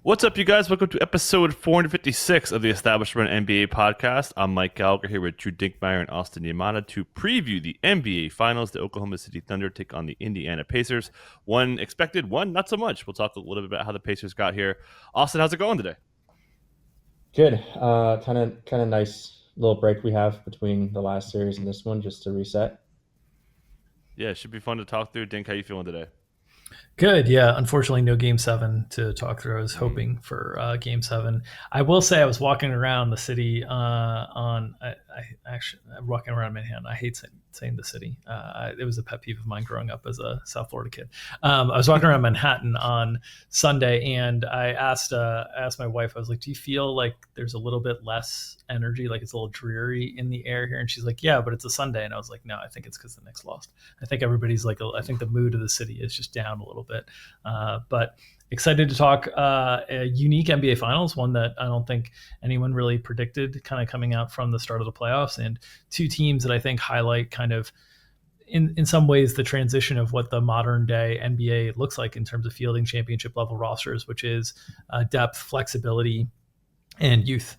What's up, you guys? Welcome to episode 456 of the Establishment NBA podcast. I'm Mike Gallagher here with Dinkmeyer and Austin Yamada to preview the NBA Finals. The Oklahoma City Thunder take on the Indiana Pacers. One expected, one not so much. We'll talk a little bit about how the Pacers got here. Austin, how's it going today? Good. Kind of nice little break we have between the last series and this one, just to reset. Yeah, it should be fun to talk through. Dink, how you feeling today? Good. Yeah. Unfortunately, no game seven to talk through. I was hoping for game seven. I will say I was walking around the city I actually I'm walking around Manhattan. I hate saying the city. It was a pet peeve of mine growing up as a South Florida kid. I was walking around Manhattan on Sunday, and I asked my wife. I was like, "Do you feel like there's a little bit less energy? Like it's a little dreary in the air here?" And she's like, "Yeah, but it's a Sunday." And I was like, "No, I think it's because the Knicks lost. I think everybody's like, I think the mood of the city is just down a little bit." But excited to talk a unique NBA Finals, one that I don't think anyone really predicted, kind of coming out from the start of the playoffs, and two teams that I think highlight kind of in some ways the transition of what the modern day NBA looks like in terms of fielding championship level rosters, which is depth, flexibility, and youth.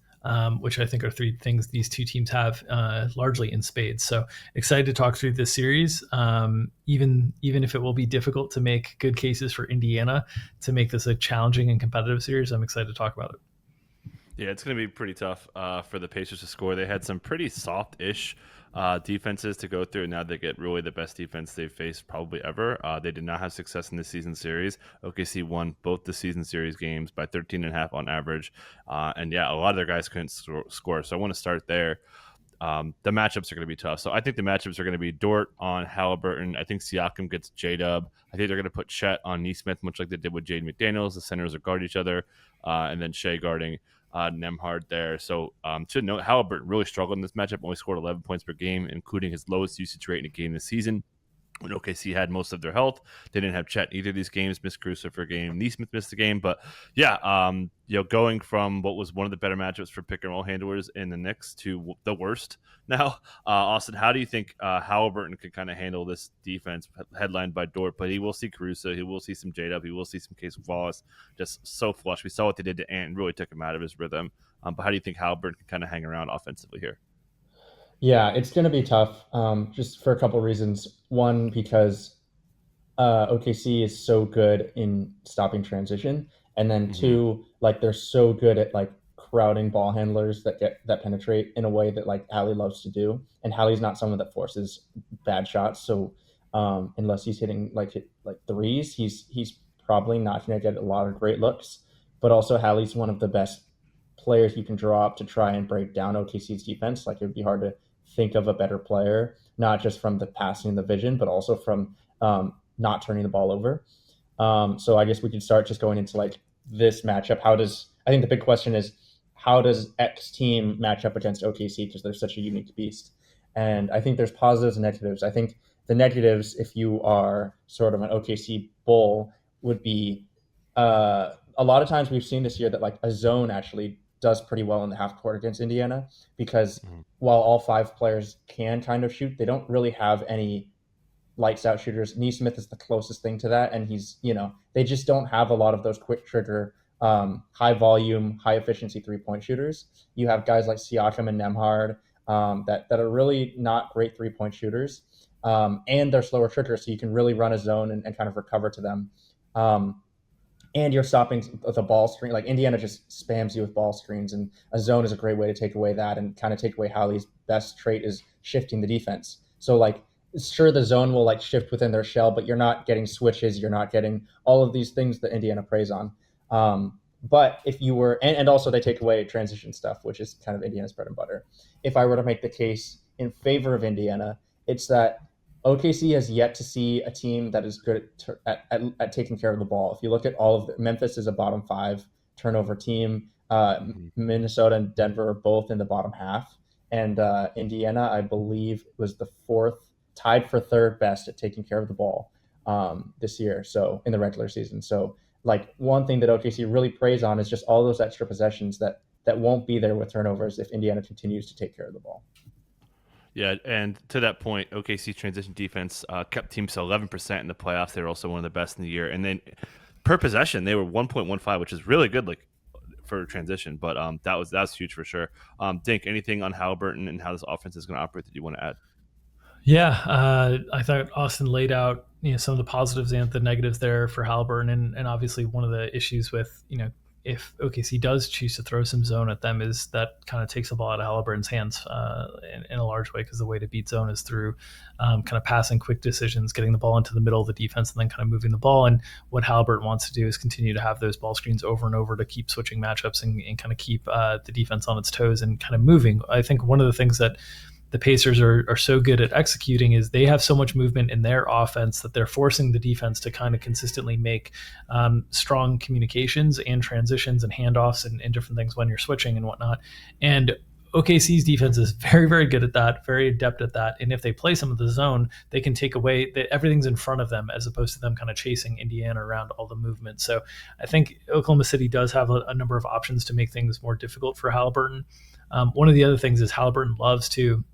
Which I think are three things these two teams have largely in spades. So excited to talk through this series, even if it will be difficult to make good cases for Indiana to make this a challenging and competitive series. I'm excited to talk about it. Yeah, it's going to be pretty tough for the Pacers to score. They had some pretty soft-ish defenses to go through, and now they get really the best defense they've faced probably ever. They did not have success in the season series. OKC won both the season series games by 13.5 on average. And yeah, a lot of their guys couldn't score. So I want to start there. The matchups are going to be tough. So I think the matchups are going to be Dort on Halliburton. I think Siakam gets J-Dub. I think they're going to put Chet on Neesmith, much like they did with Jaden McDaniels. The centers will guard each other, and then Shea guarding Nemhard there. So to note, Halliburton really struggled in this matchup, only scored 11 points per game, including his lowest usage rate in a game this season. When OKC had most of their health, they didn't have Chet in either of these games. Missed Caruso for a game. Neesmith missed the game, but yeah, going from what was one of the better matchups for pick and roll handlers in the Knicks to the worst now. Austin, how do you think Halliburton can kind of handle this defense headlined by Dort? But he will see Caruso, he will see some J-Dub, he will see some Case Wallace, just so flush. We saw what they did to Ant and really took him out of his rhythm. But how do you think Halliburton can kind of hang around offensively here? Yeah, it's going to be tough, just for a couple reasons. One, because OKC is so good in stopping transition, and then Mm-hmm. two, like they're so good at like crowding ball handlers that penetrate in a way that like Hallie loves to do. And Hallie's not someone that forces bad shots, so unless he's hitting like threes, he's probably not going to get a lot of great looks. But also, Hallie's one of the best players you can draw up to try and break down OKC's defense. Like it would be hard to think of a better player, not just from the passing and the vision, but also from not turning the ball over. So I guess we could start just going into like this matchup. I think the big question is how does X team match up against OKC because they're such a unique beast? And I think there's positives and negatives. I think the negatives, if you are sort of an OKC bull, would be a lot of times we've seen this year that like a zone actually does pretty well in the half court against Indiana because Mm-hmm. while all five players can kind of shoot, they don't really have any lights out shooters. Neesmith is the closest thing to that, and they just don't have a lot of those quick trigger, high volume, high efficiency 3 point shooters. You have guys like Siakam and Nemhard that are really not great 3 point shooters, and they're slower triggers, so you can really run a zone and kind of recover to them. And you're stopping the ball screen. Like Indiana just spams you with ball screens, and a zone is a great way to take away that and kind of take away Hallie's best trait is shifting the defense. So like, sure, the zone will like shift within their shell, but you're not getting switches, you're not getting all of these things that Indiana preys on. But if you were, and also they take away transition stuff, which is kind of Indiana's bread and butter. If I were to make the case in favor of Indiana, it's that OKC has yet to see a team that is good at taking care of the ball. If you look at all of Memphis is a bottom five turnover team. Mm-hmm. Minnesota and Denver are both in the bottom half, and Indiana, I believe, was the fourth, tied for third best at taking care of the ball this year. So in the regular season, so like one thing that OKC really preys on is just all those extra possessions that won't be there with turnovers if Indiana continues to take care of the ball. Yeah, and to that point, OKC transition defense kept teams to 11% in the playoffs. They were also one of the best in the year. And then per possession, they were 1.15, which is really good, like for transition. But that was huge for sure. Dink, anything on Halliburton and how this offense is going to operate that you want to add? Yeah, I thought Austin laid out some of the positives and the negatives there for Halliburton, and obviously one of the issues with if OKC does choose to throw some zone at them is that kind of takes the ball out of Halliburton's hands in a large way, because the way to beat zone is through kind of passing quick decisions, getting the ball into the middle of the defense, and then kind of moving the ball. And what Halliburton wants to do is continue to have those ball screens over and over to keep switching matchups and kind of keep the defense on its toes and kind of moving. I think one of the things that the Pacers are so good at executing is they have so much movement in their offense that they're forcing the defense to kind of consistently make strong communications and transitions and handoffs and different things when you're switching and whatnot. And OKC's defense is very, very good at that, very adept at that. And if they play some of the zone, they can take away everything's in front of them as opposed to them kind of chasing Indiana around all the movement. So I think Oklahoma City does have a number of options to make things more difficult for Halliburton. One of the other things is Halliburton loves to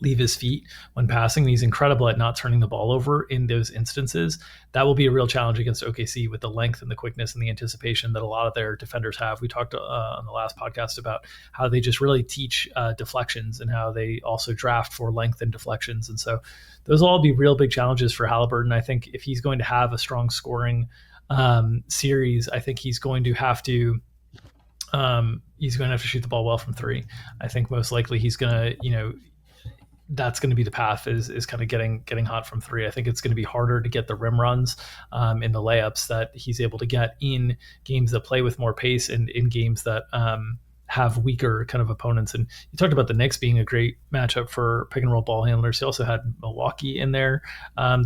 leave his feet when passing. He's incredible at not turning the ball over in those instances. That will be a real challenge against OKC with the length and the quickness and the anticipation that a lot of their defenders have. We talked on the last podcast about how they just really teach deflections and how they also draft for length and deflections. And so those will all be real big challenges for Halliburton. I think if he's going to have a strong scoring series, I think he's going to have to shoot the ball well from three. I think most likely he's going to, that's going to be the path is kind of getting hot from three. I think it's going to be harder to get the rim runs in the layups that he's able to get in games that play with more pace and in games that have weaker kind of opponents. And you talked about the Knicks being a great matchup for pick and roll ball handlers. He also had Milwaukee in there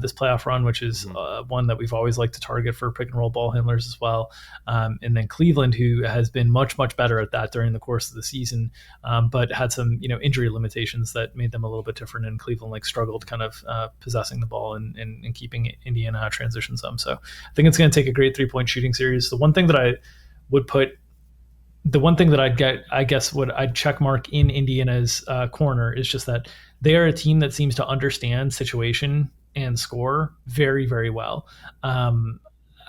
this playoff run, which is one that we've always liked to target for pick and roll ball handlers as well. And then Cleveland, who has been much, much better at that during the course of the season, but had some injury limitations that made them a little bit different. And Cleveland struggled kind of possessing the ball and keeping Indiana out of transition some. So I think it's going to take a great 3-point shooting series. The one thing that I'd get, I guess, what I'd check mark in Indiana's corner is just that they are a team that seems to understand situation and score very, very well.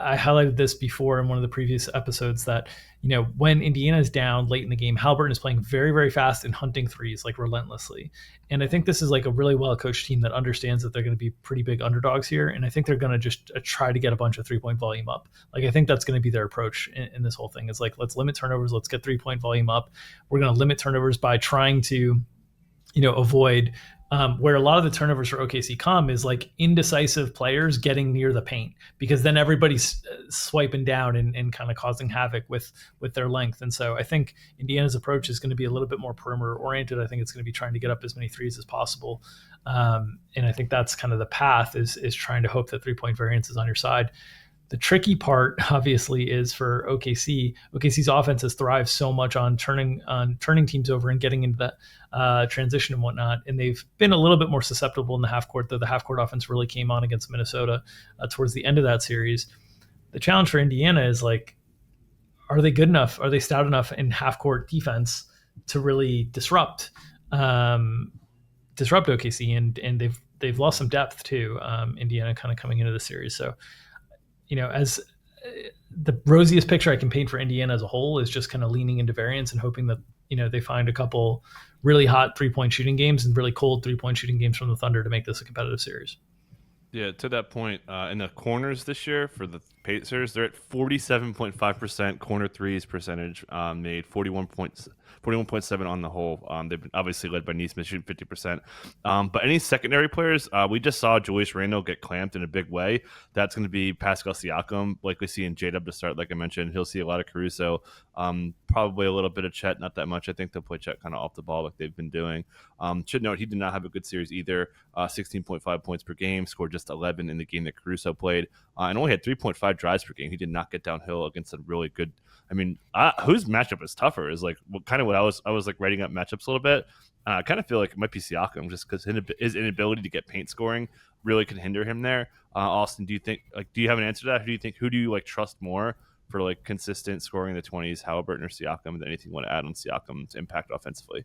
I highlighted this before in one of the previous episodes that, when Indiana is down late in the game, Halliburton is playing very, very fast and hunting threes relentlessly. And I think this is a really well-coached team that understands that they're going to be pretty big underdogs here. And I think they're going to just try to get a bunch of 3-point volume up. I think that's going to be their approach in this whole thing is let's limit turnovers. Let's get 3-point volume up. We're going to limit turnovers by trying to, avoid where a lot of the turnovers for OKC come is indecisive players getting near the paint, because then everybody's swiping down and kind of causing havoc with their length. And so I think Indiana's approach is going to be a little bit more perimeter oriented. I think it's going to be trying to get up as many threes as possible. And I think that's kind of the path is trying to hope that 3-point variance is on your side. The tricky part, obviously, is for OKC. OKC's offense has thrived so much on turning teams over and getting into that transition and whatnot, and they've been a little bit more susceptible in the half court. Though the half court offense really came on against Minnesota towards the end of that series. The challenge for Indiana is are they good enough? Are they stout enough in half court defense to really disrupt OKC? And they've lost some depth too. Indiana kind of coming into the series, so. As the rosiest picture I can paint for Indiana as a whole is just kind of leaning into variance and hoping that, they find a couple really hot 3-point shooting games and really cold 3-point shooting games from the Thunder to make this a competitive series. Yeah, to that point, in the corners this year for the Pacers, they're at 47.5% corner threes percentage made, 41.7 on the whole. They've been obviously led by Neesmith shooting 50%. But any secondary players, we just saw Julius Randle get clamped in a big way. That's going to be Pascal Siakam, likely seeing J-Dub to start, like I mentioned. He'll see a lot of Caruso, probably a little bit of Chet, not that much. I think they'll play Chet kind of off the ball like they've been doing. Should note, he did not have a good series either. 16.5 points per game, scored just 11 in the game that Caruso played, and only had 3.5 drives per game. He did not get downhill against a really good. I mean, whose matchup is tougher is what I was writing up matchups a little bit. I kind of feel like it might be Siakam just because his inability to get paint scoring really can hinder him there. Austin, do you have an answer to that? Who do you trust more for consistent scoring in the 20s, Halliburton or Siakam? And anything you want to add on Siakam's impact offensively?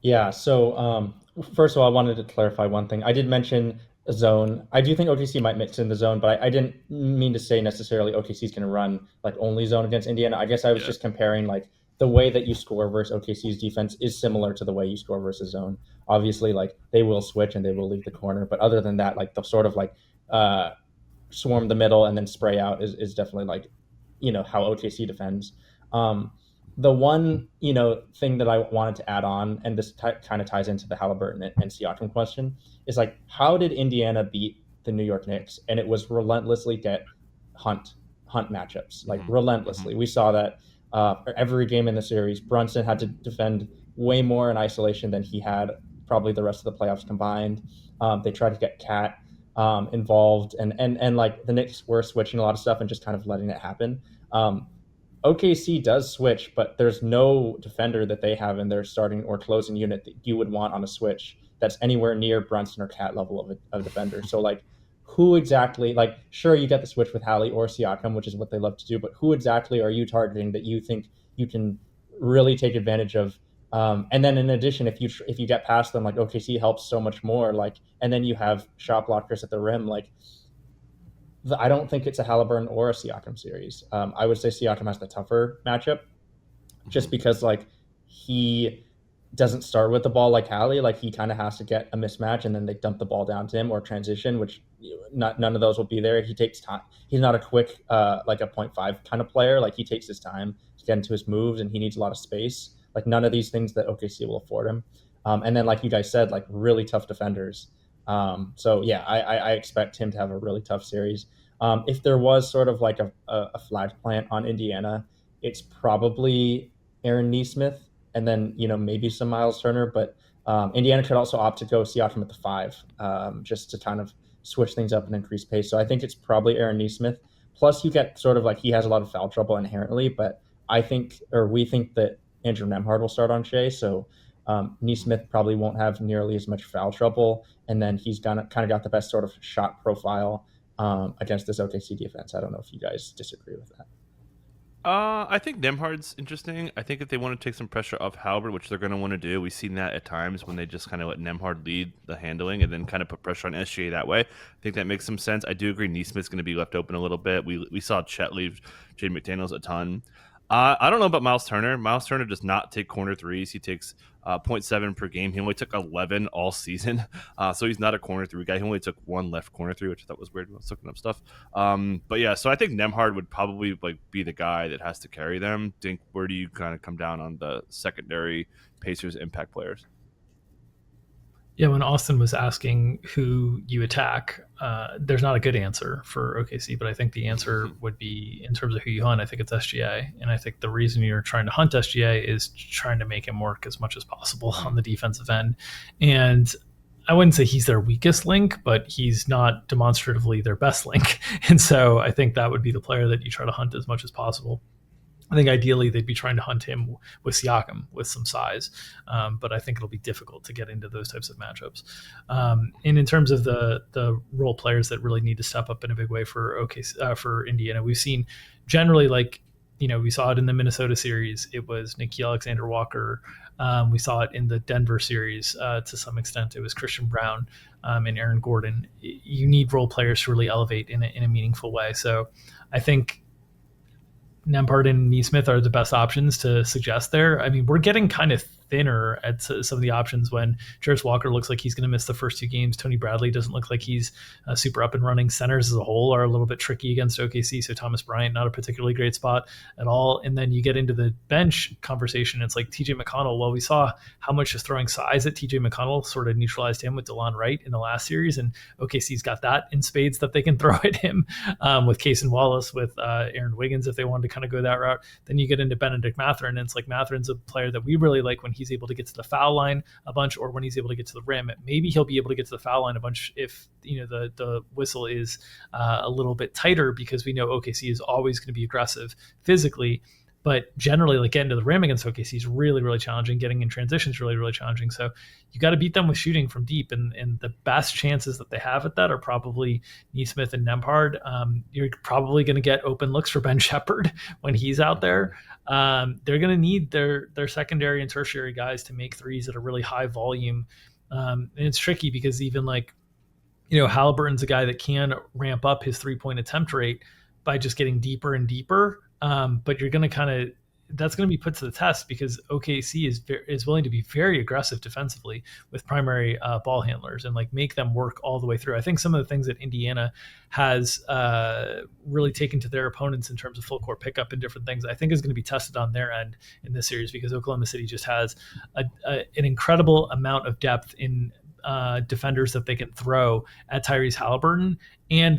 Yeah. So first of all, I wanted to clarify one thing. I did mention zone. I do think OKC might mix in the zone, but I didn't mean to say necessarily OKC is going to run like only zone against Indiana. I guess I was Yeah. just comparing like the way that you score versus OKC's defense is similar to the way you score versus zone. Obviously, like they will switch and they will leave the corner, but other than that, like the sort of like uh swarm the middle and then spray out is definitely like how OKC defends. Um, the one thing that I wanted to add on, and this kind of ties into the Halliburton and Siakam question, is like how did Indiana beat the New York Knicks? And it was relentlessly get hunt hunt matchups, like relentlessly. We saw that every game in the series. Brunson had to defend way more in isolation than he had probably the rest of the playoffs combined. They tried to get Cat involved, and like the Knicks were switching a lot of stuff and just kind of letting it happen. OKC does switch, but there's no defender that they have in their starting or closing unit that you would want on a switch that's anywhere near Brunson or Cat level of defender. So like, who exactly? Like, sure, you get the switch with Hallie or Siakam, which is what they love to do, but who exactly are you targeting that you think you can really take advantage of? And then in addition, if you get past them, like OKC helps so much more. Like, and then you have shot blockers at the rim. Like, I don't think it's a Halliburton or a Siakam series. I would say Siakam has the tougher matchup, just because like he doesn't start with the ball like Hallie. Like he kind of has to get a mismatch and then they dump the ball down to him or transition, which none of those will be there. He takes time. He's not a quick like a 0.5 kind of player. Like he takes his time to get into his moves and he needs a lot of space. Like none of these things that OKC will afford him. And then like you guys said, like really tough defenders. So yeah, I expect him to have a really tough series. If there was sort of like a flag plant on Indiana, it's probably Aaron Neesmith, and then maybe some Miles Turner. But Indiana could also opt to go Siakam at the 5, just to kind of switch things up and increase pace. So I think it's probably Aaron Neesmith. Plus, you get sort of like he has a lot of foul trouble inherently, but we think that Andrew Nemhard will start on Shea. So Neesmith probably won't have nearly as much foul trouble, and then he's kind of got the best sort of shot profile against this OKC defense. I don't know if you guys disagree with that. I think Nemhard's interesting. I think if they want to take some pressure off Halbert, which they're going to want to do, we've seen that at times when they just kind of let Nemhard lead the handling and then kind of put pressure on SGA that way. I think that makes some sense. I do agree Neesmith's going to be left open a little bit. We saw Chet leave Jaden McDaniels a ton. I don't know about Miles Turner. Miles Turner does not take corner threes. He takes 0.7 per game. He only took 11 all season. So he's not a corner three guy. He only took one left corner three, which I thought was weird when I was looking up stuff. But yeah, so I think Nemhard would probably like be the guy that has to carry them. Dink, where do you kind of come down on the secondary Pacers impact players? Yeah, when Austin was asking who you attack, there's not a good answer for OKC, but I think the answer would be in terms of who you hunt. I think it's SGA, and I think the reason you're trying to hunt SGA is trying to make him work as much as possible on the defensive end. And I wouldn't say he's their weakest link, but he's not demonstratively their best link. And so I think that would be the player that you try to hunt as much as possible. I think ideally they'd be trying to hunt him with Siakam with some size, but I think it'll be difficult to get into those types of matchups. And in terms of the role players that really need to step up in a big way for for Indiana, we've seen generally we saw it in the Minnesota series. It was Nikhil Alexander-Walker. We saw it in the Denver series to some extent. It was Christian Brown and Aaron Gordon. You need role players to really elevate in a meaningful way. So I think Nembhard and Neesmith are the best options to suggest there. I mean, we're getting kind of thinner at some of the options when Jarris Walker looks like he's going to miss the first 2 games. Tony Bradley doesn't look like he's super up and running. Centers as a whole are a little bit tricky against OKC. So Thomas Bryant, not a particularly great spot at all. And then you get into the bench conversation. It's like TJ McConnell. Well, we saw how much just throwing size at TJ McConnell sort of neutralized him with DeLon Wright in the last series. And OKC's got that in spades that they can throw at him with Case and Wallace, with Aaron Wiggins, if they wanted to kind of go that route. Then you get into Benedict Mathurin, and it's like Mathurin's a player that we really like when he's able to get to the foul line a bunch, or when he's able to get to the rim. Maybe he'll be able to get to the foul line a bunch if the whistle is a little bit tighter, because we know OKC is always going to be aggressive physically. But generally, like getting to the rim against OKC is really, really challenging. Getting in transition is really, really challenging. So you got to beat them with shooting from deep. And the best chances that they have at that are probably Neesmith and Nembhard. You're probably going to get open looks for Ben Shepherd when he's out there. They're going to need their secondary and tertiary guys to make threes at a really high volume. And it's tricky because even like Halliburton's a guy that can ramp up his 3-point attempt rate by just getting deeper and deeper. But you're going to that's going to be put to the test because OKC is willing to be very aggressive defensively with primary ball handlers and like make them work all the way through. I think some of the things that Indiana has really taken to their opponents in terms of full court pickup and different things, I think is going to be tested on their end in this series because Oklahoma City just has an incredible amount of depth in defenders that they can throw at Tyrese Halliburton, and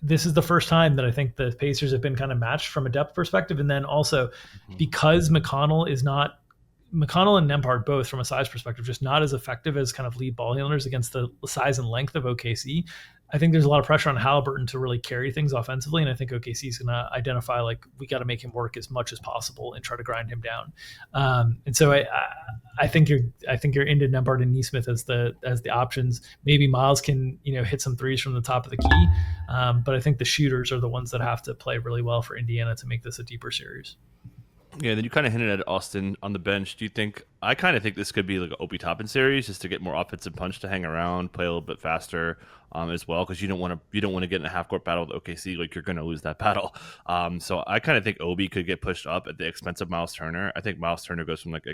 this is the first time that I think the Pacers have been kind of matched from a depth perspective. And then also because McConnell and Nembhard both from a size perspective, just not as effective as kind of lead ball handlers against the size and length of OKC. I think there's a lot of pressure on Halliburton to really carry things offensively. And I think OKC is going to identify, like, we got to make him work as much as possible and try to grind him down. And so I think you're into Nembhard and Nesmith as the options. Maybe Miles can, hit some threes from the top of the key. But I think the shooters are the ones that have to play really well for Indiana to make this a deeper series. Yeah, then you kind of hinted at Austin on the bench. I kind of think this could be like an Obi Toppin series, just to get more offensive punch to hang around, play a little bit faster as well, because you don't want to get in a half court battle with OKC. Like, you're going to lose that battle. So I kind of think Obi could get pushed up at the expense of Miles Turner. I think Miles Turner goes from like a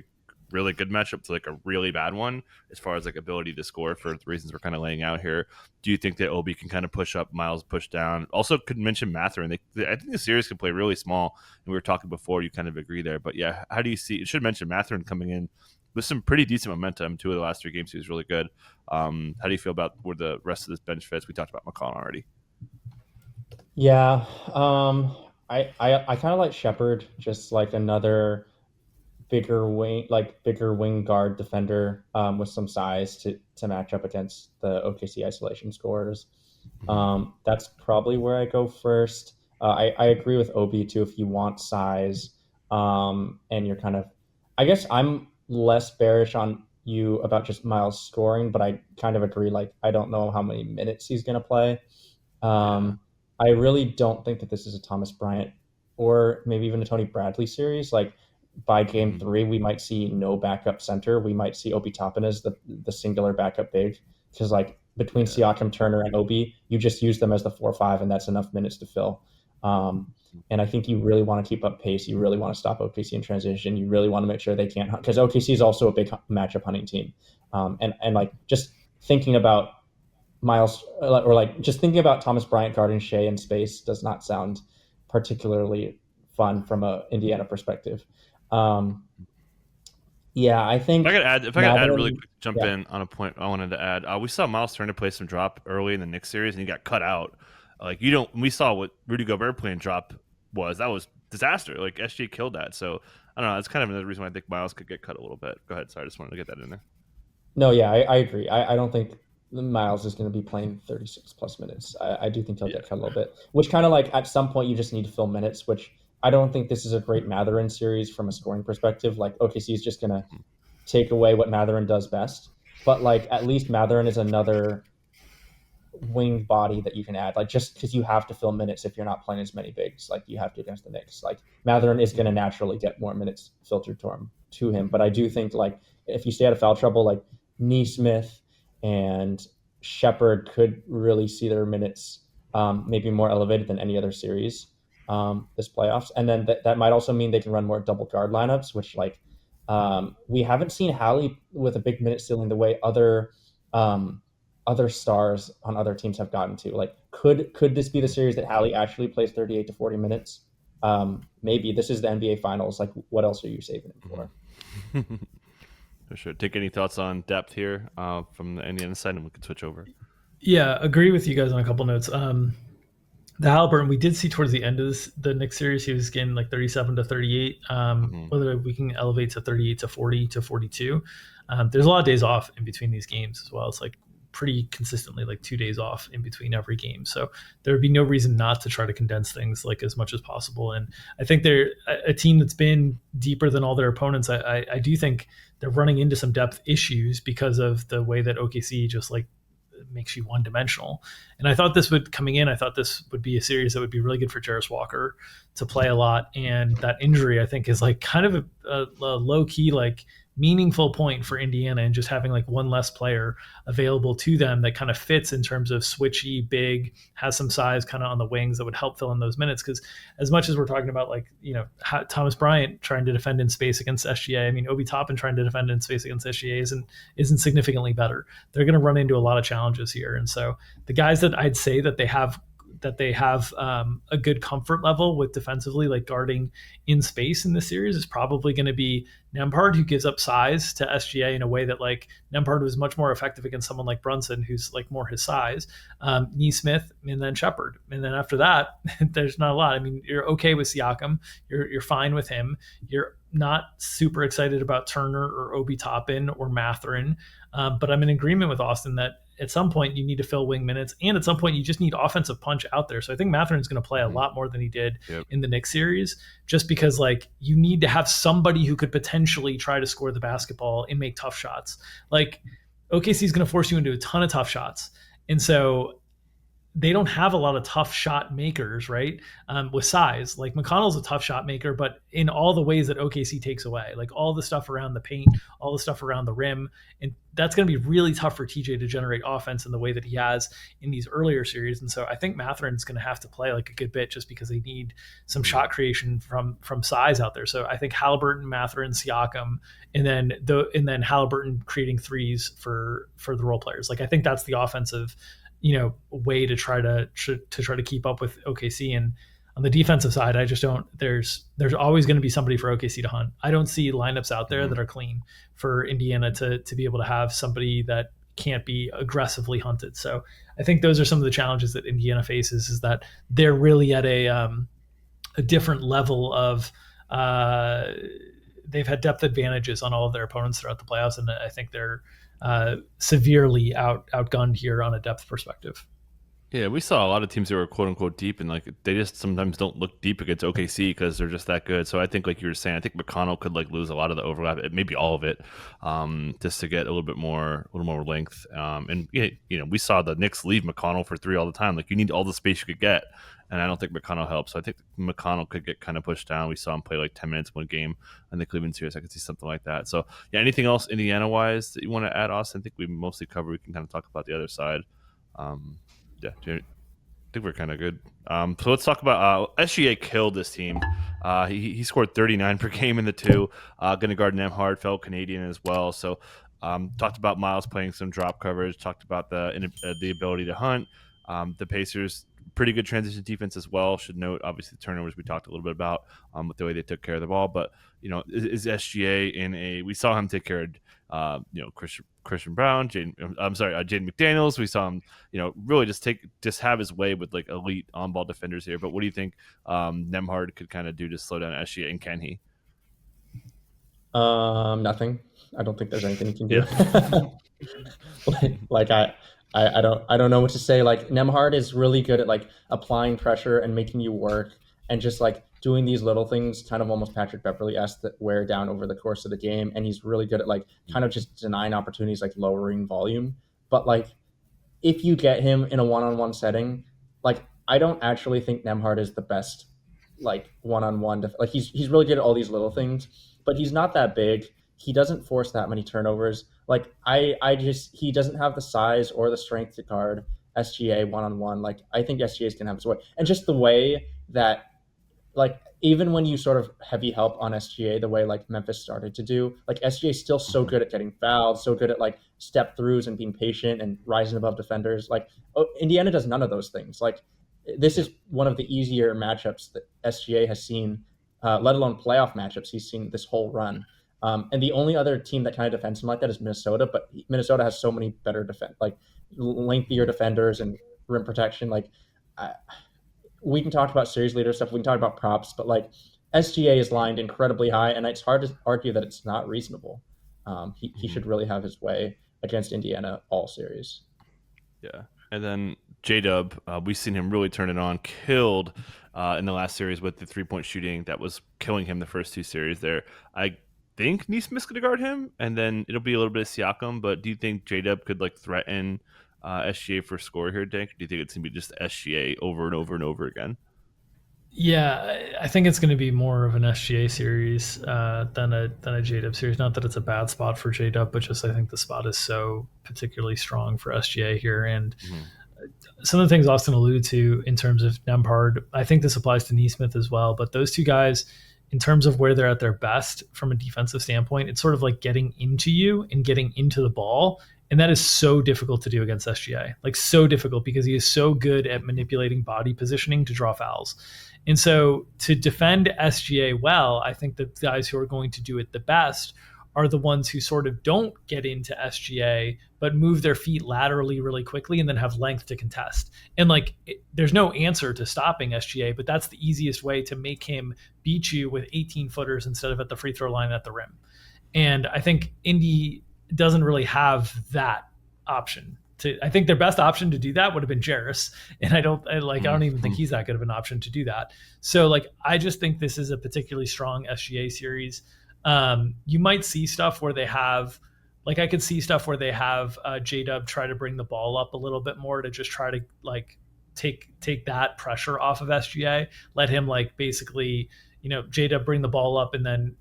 really good matchup to like a really bad one as far as like ability to score for the reasons we're kind of laying out here. Do you think that Obi can kind of push up, Miles push down? Also could mention Mathurin. I think the series can play really small, and we were talking before, you kind of agree there. But yeah, how do you see, it should mention Mathurin coming in with some pretty decent momentum. 2 of the last 3 games he was really good. How do you feel about where the rest of this bench fits? We talked about McConnell already. Yeah, I kind of like Shepherd, just like another bigger wing guard defender with some size to match up against the OKC isolation scorers. That's probably where I go first. I agree with Obi too. If you want size, and you're kind of, I guess I'm less bearish on you about just Miles scoring, but I kind of agree. Like, I don't know how many minutes he's going to play. I really don't think that this is a Thomas Bryant or maybe even a Tony Bradley series. Like, by game 3, we might see no backup center. We might see Obi Toppin as the singular backup big, because like between Siakam, Turner, and Obi, you just use them as the 4-5, and that's enough minutes to fill. And I think you really want to keep up pace. You really want to stop OKC in transition. You really want to make sure they can't, because OKC is also a big matchup hunting team. And like, just thinking about Miles, or like just thinking about Thomas Bryant guarding Shea in space does not sound particularly fun from a Indiana perspective. Yeah, I think If I could add really quick, jump in on a point I wanted to add. We saw Miles Turner play some drop early in the Knicks series, and he got cut out. We saw what Rudy Gobert playing drop was. That was disaster. Like, SG killed that. So I don't know. That's kind of another reason why I think Miles could get cut a little bit. Go ahead. Sorry, I just wanted to get that in there. No, yeah, I agree. I don't think Miles is going to be playing 36 plus minutes. I do think he'll get cut a little bit, which kind of like at some point you just need to fill minutes, which I don't think this is a great Mathurin series from a scoring perspective. Like, OKC is just going to take away what Mathurin does best. But like, at least Mathurin is another winged body that you can add. Like, just because you have to fill minutes if you're not playing as many bigs, like you have to against the Knicks. Like, Mathurin is going to naturally get more minutes filtered to him. But I do think, like, if you stay out of foul trouble, like Nesmith and Shepherd could really see their minutes maybe more elevated than any other series this playoffs. And then that might also mean they can run more double guard lineups, which like we haven't seen Hallie with a big minute ceiling the way other stars on other teams have gotten to. Like, could this be the series that Hallie actually plays 38 to 40 minutes? Maybe. This is the NBA Finals. Like, what else are you saving it for? For sure. Take any thoughts on depth here from the Indiana side, and we can switch over. Yeah, agree with you guys on a couple notes. The Halliburton, we did see towards the end of the Knicks series, he was getting like 37 to 38. Whether we can elevate to 38 to 40 to 42. There's a lot of days off in between these games as well. It's like pretty consistently like 2 days off in between every game. So there would be no reason not to try to condense things like as much as possible. And I think they're a team that's been deeper than all their opponents. I do think they're running into some depth issues because of the way that OKC just like makes you one-dimensional. And I thought this would be a series that would be really good for Jarris Walker to play a lot. And that injury, I think, is like kind of a low-key, like, meaningful point for Indiana and just having like one less player available to them that kind of fits in terms of switchy, big, has some size kind of on the wings that would help fill in those minutes. Because as much as we're talking about like, Thomas Bryant trying to defend in space against SGA, I mean, Obi Toppin trying to defend in space against SGA isn't significantly better. They're going to run into a lot of challenges here. And so the guys that I'd say that they have a good comfort level with defensively, like guarding in space in this series, is probably going to be Nembhard, who gives up size to SGA in a way that like Nembhard was much more effective against someone like Brunson, who's like more his size, Neesmith, and then Shepard. And then after that, there's not a lot. I mean, you're okay with Siakam. You're fine with him. You're not super excited about Turner or Obi Toppin or Mathurin. But I'm in agreement with Austin that at some point you need to fill wing minutes, and at some point you just need offensive punch out there. So I think Mathurin's going to play a lot more than he did in the Knicks series, just because like you need to have somebody who could potentially try to score the basketball and make tough shots. Like OKC is going to force you into a ton of tough shots, and so they don't have a lot of tough shot makers, right? With size, like McConnell's a tough shot maker, but in all the ways that OKC takes away, like all the stuff around the paint, all the stuff around the rim, and that's going to be really tough for TJ to generate offense in the way that he has in these earlier series. And so I think Mathurin's going to have to play like a good bit just because they need some shot creation from size out there. So I think Halliburton, Mathurin, Siakam, and then Halliburton creating threes for the role players. Like I think that's the offensive way to try to keep up with OKC. And on the defensive side, I just don't. There's always going to be somebody for OKC to hunt. I don't see lineups out there that are clean for Indiana to be able to have somebody that can't be aggressively hunted. So I think those are some of the challenges that Indiana faces, is that they're really at a different level of they've had depth advantages on all of their opponents throughout the playoffs, and I think they're severely outgunned here on a depth perspective. Yeah, we saw a lot of teams that were quote unquote deep, and like they just sometimes don't look deep against OKC because they're just that good. So I think, like you were saying, I think McConnell could like lose a lot of the overlap, maybe all of it, just to get a little more length. And we saw the Knicks leave McConnell for three all the time. Like you need all the space you could get, and I don't think McConnell helps. So I think McConnell could get kind of pushed down. We saw him play like 10 minutes one game in the Cleveland series. I could see something like that. So yeah, anything else Indiana wise that you want to add, Austin? I think we mostly covered. We can kind of talk about the other side. Yeah, I think we're kind of good. So let's talk about SGA killed this team. He scored 39 per game in the two. Going to guard Nembhard, fellow Canadian as well. So talked about Miles playing some drop coverage. Talked about the ability to hunt. The Pacers, pretty good transition defense as well. Should note, obviously, the turnovers we talked a little bit about with the way they took care of the ball. But is SGA we saw him take care of Christian Brown, Jaden McDaniels. We saw him really just have his way with like elite on ball defenders here. But what do you think Nembhard could kind of do to slow down SGA, and can he? Nothing. I don't think there's anything he can do. I don't know what to say. Like Nembhard is really good at like applying pressure and making you work, and just like doing these little things, kind of almost Patrick Beverley-esque, that wear down over the course of the game. And he's really good at like kind of just denying opportunities, like lowering volume. But like if you get him in a one-on-one setting, like I don't actually think Nembhard is the best like one-on-one. Like he's really good at all these little things, but he's not that big. He doesn't force that many turnovers. Like he doesn't have the size or the strength to guard SGA one-on-one. Like I think SGA is gonna have his way, and just the way that like even when you sort of heavy help on SGA the way like Memphis started to do, like SGA is still so good at getting fouled, so good at like step throughs and being patient and rising above defenders. Like Indiana does none of those things. Like this is one of the easier matchups that SGA has seen, let alone playoff matchups he's seen this whole run. And the only other team that kind of defends him like that is Minnesota, but Minnesota has so many better lengthier defenders and rim protection. Like we can talk about series leader stuff, we can talk about props, but like SGA is lined incredibly high, and it's hard to argue that it's not reasonable. He should really have his way against Indiana all series. Yeah. And then J-Dub, we've seen him really turn it on, killed in the last series with the three-point shooting that was killing him the first two series there. I think Neesmith's going to guard him, and then it'll be a little bit of Siakam, but do you think J-Dub could like threaten SGA for score here, Dink? Or do you think it's going to be just SGA over and over and over again? Yeah, I think it's going to be more of an SGA series than a JDub series. Not that it's a bad spot for JDub, but just I think the spot is so particularly strong for SGA here. And Mhm. some of the things Austin alluded to in terms of Nembhard, I think this applies to Neesmith as well. But those two guys, in terms of where they're at their best from a defensive standpoint, it's sort of like getting into you and getting into the ball. And that is so difficult to do against SGA. Like, so difficult because he is so good at manipulating body positioning to draw fouls. And so to defend SGA well, I think the guys who are going to do it the best are the ones who sort of don't get into SGA but move their feet laterally really quickly and then have length to contest. And like, there's no answer to stopping SGA, but that's the easiest way to make him beat you with 18 footers instead of at the free throw line at the rim. And I think Indy doesn't really have that option. I think their best option to do that would have been Jarris, and I don't even think he's that good of an option to do that. So like, I just think this is a particularly strong SGA series. You might see stuff where they have, like, I could see stuff where they have J-Dub try to bring the ball up a little bit more to just try to like take that pressure off of SGA. Let him like basically, J-Dub bring the ball up and then,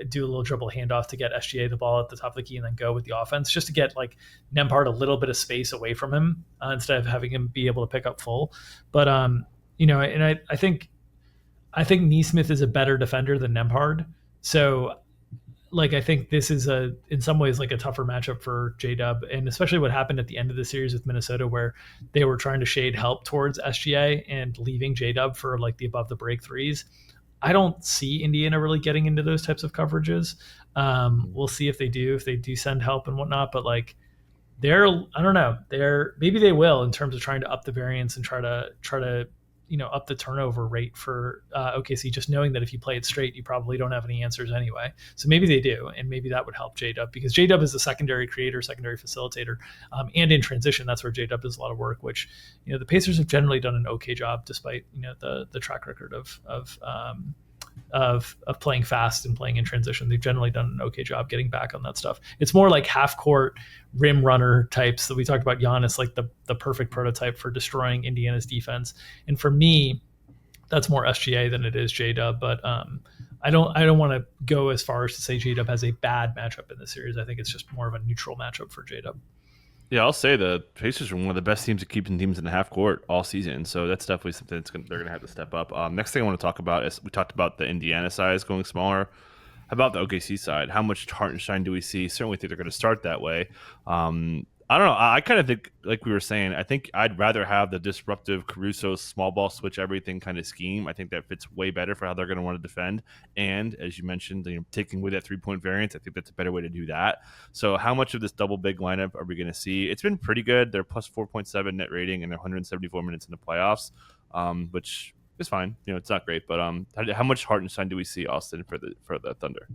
do a little dribble handoff to get SGA the ball at the top of the key and then go with the offense, just to get like Nembhard a little bit of space away from him instead of having him be able to pick up full. But and I think Neesmith is a better defender than Nembhard. So like, I think this is in some ways like a tougher matchup for J-Dub, and especially what happened at the end of the series with Minnesota, where they were trying to shade help towards SGA and leaving J-Dub for like the above the break threes. I don't see Indiana really getting into those types of coverages. We'll see if they do send help and whatnot, but like, I don't know, maybe they will in terms of trying to up the variance and try to up the turnover rate for OKC, just knowing that if you play it straight, you probably don't have any answers anyway. So maybe they do, and maybe that would help J-Dub, because J-Dub is a secondary creator, secondary facilitator, and in transition, that's where J-Dub does a lot of work, which the Pacers have generally done an okay job, despite the track record of playing fast and playing in transition. They've generally done an okay job getting back on that stuff. It's more like half court rim runner types that we talked about. Giannis, like the perfect prototype for destroying Indiana's defense. And for me, that's more SGA than it is J-Dub. But I don't want to go as far as to say J-Dub has a bad matchup in this series. I think it's just more of a neutral matchup for J-Dub. Yeah, I'll say the Pacers are one of the best teams at keeping teams in the half court all season. So that's definitely something they're going to have to step up. Next thing I want to talk about is, we talked about the Indiana size going smaller. How about the OKC side? How much Hartenstein do we see? Certainly think they're going to start that way. I don't know. I kind of think, like we were saying, I think I'd rather have the disruptive Caruso small ball switch everything kind of scheme. I think that fits way better for how they're going to want to defend. And as you mentioned, taking away that 3-point variance, I think that's a better way to do that. So how much of this double big lineup are we going to see? It's been pretty good. They're plus 4.7 net rating and they're 174 minutes in the playoffs, which is fine. It's not great, but how much Hartenstein do we see, Austin, for the Thunder?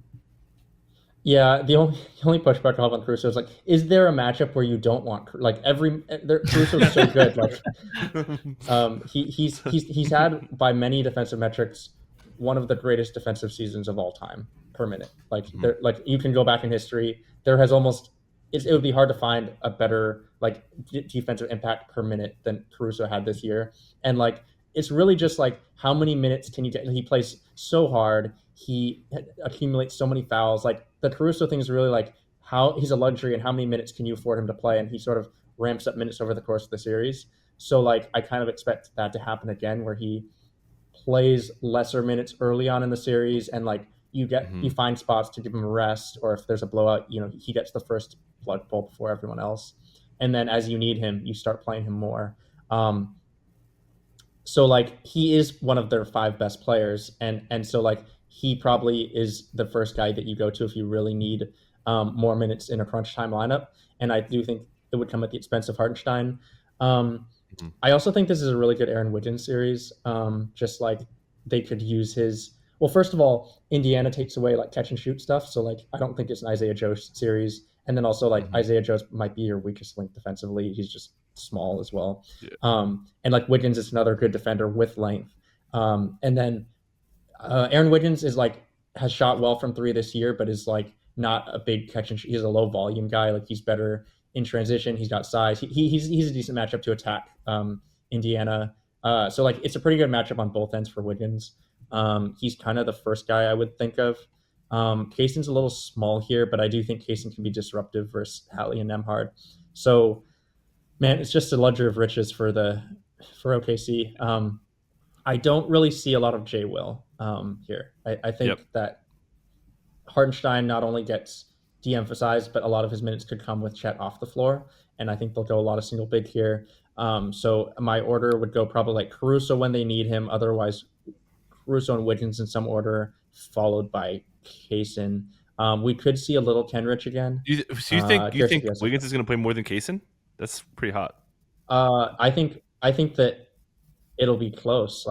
Yeah, the only pushback I have on Caruso is like, is there a matchup where you don't want Caruso's so good? Like, he's had, by many defensive metrics, one of the greatest defensive seasons of all time per minute. Like, like, you can go back in history, there has almost it would be hard to find a better like defensive impact per minute than Caruso had this year. And like, it's really just like, how many minutes can you get? He plays so hard. He accumulates so many fouls. Like, the Caruso thing is really like, how he's a luxury and how many minutes can you afford him to play? And he sort of ramps up minutes over the course of the series. So like, I kind of expect that to happen again, where he plays lesser minutes early on in the series, and like, you find spots to give him a rest, or if there's a blowout, he gets the first blood bowl before everyone else. And then as you need him, you start playing him more. So like, he is one of their 5 best players, and so like, he probably is the first guy that you go to if you really need more minutes in a crunch time lineup. And I do think it would come at the expense of Hartenstein. I also think this is a really good Aaron Wiggins series. Just like, they could use his. Well, first of all, Indiana takes away like catch and shoot stuff, so like, I don't think it's an Isaiah Joe series. And then also like, Isaiah Joe might be your weakest link defensively. He's just small as well. Yeah. And like, Wiggins is another good defender with length. And then Aaron Wiggins is like, has shot well from 3 this year, but is like not a big catch and shoot. He's a low volume guy. Like, he's better in transition. He's got size. He's a decent matchup to attack Indiana. So like it's a pretty good matchup on both ends for Wiggins. He's kind of the first guy I would think of. Kaysen's a little small here, but I do think Kaysen can be disruptive versus Hallie and Nemhard. So man, it's just a ledger of riches for OKC. I don't really see a lot of J Will here. I Yep. think that Hartenstein not only gets de-emphasized, but a lot of his minutes could come with Chet off the floor, and I think they'll go a lot of single big here. So my order would go probably like Caruso when they need him, otherwise Caruso and Wiggins in some order, followed by Kaysen. We could see a little Kenrich again. So you Curious if think you guys Wiggins is going to play more than Kaysen? That's pretty hot. I think that it'll be close.